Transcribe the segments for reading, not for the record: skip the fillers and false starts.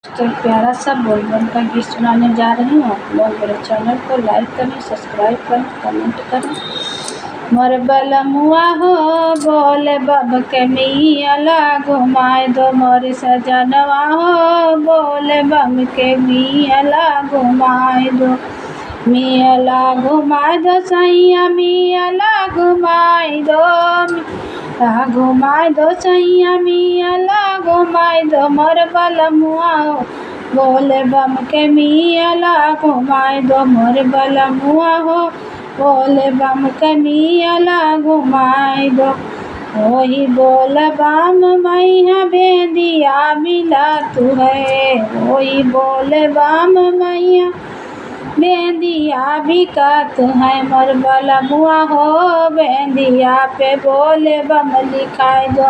तो प्यारा सा बोलबम का गीत सुनाने जा रही हूँ। आप लोग मेरे चैनल को लाइक करें, सब्सक्राइब करें, कमेंट करें। मोर बलमुआ हो बोले बम के मियाला घुमाए दो, मोर सजनवा हो बोले बम के मियाला घुमाए दो। मियाला घुमाए दो सैया, मियाला घुमाए दो, घुमाए दो सैया, मियाला घुमाए दो। मोर बलमुआ हो बोले बम के मियाला घुमाए दो, मोर बलमुआ हो बोले बम के मियाला घुमाए दो। वही बोल बम मैया बेंदिया मिला तू है, वही बोले बम मैया बेंदिया भी कात है। मोर बलमुआ हो बेंदिया पे बोले बम लिखाए दो,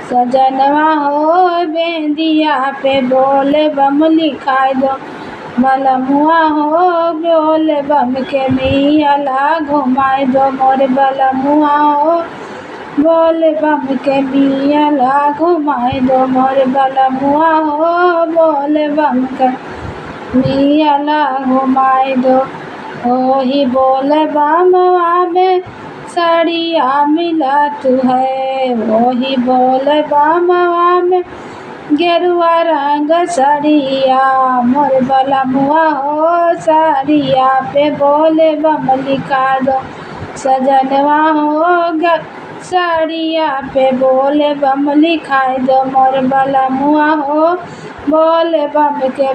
सजनवा हो बेंदिया पे बोले बम लिखाए दो। बलमुआ हो बोले बम के मियाला घुमाए दो, मोर बलमुआ हो बोले बम के मियाला घुमाए दो। मोर बलमुआ हो बोले बम के मियाला घुमाए दो। वही बोले बम में साड़िया मिला तू है, वही बोले बम में गेरुआ रंग साड़िया। मोर बलमुआ हो साड़िया पे बोले बम लिखा दो, सजनवा हो साड़िया पे बोले बम लिखाए दो। मोर बलमुआ हो बोले बम के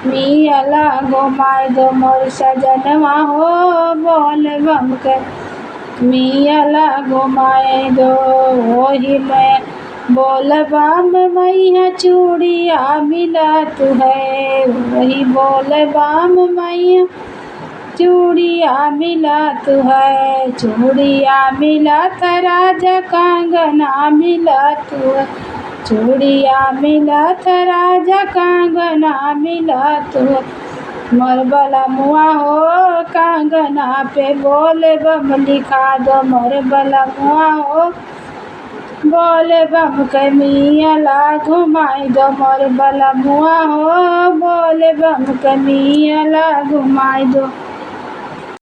मियाला घुमाए दो, मोर सजनवा हो बोले बम के मियाला घुमाए दो। वही मैं बोल बम मैया चूड़िया मिला तू है, वही बोल बम मैया चूड़िया मिला तू है। चूड़िया मिला था राजा कंगना मिला तू है, चूड़िया मिला था राजा कंगना मिला तू है। मोर बलमुआ हो कंगना पे बोले बम लिखा दो, मोर बलमुआ हो बोले बम के मियाला घुमाए दो। मोर बलमुआ हो बोले बम के मियाला घुमाए दो।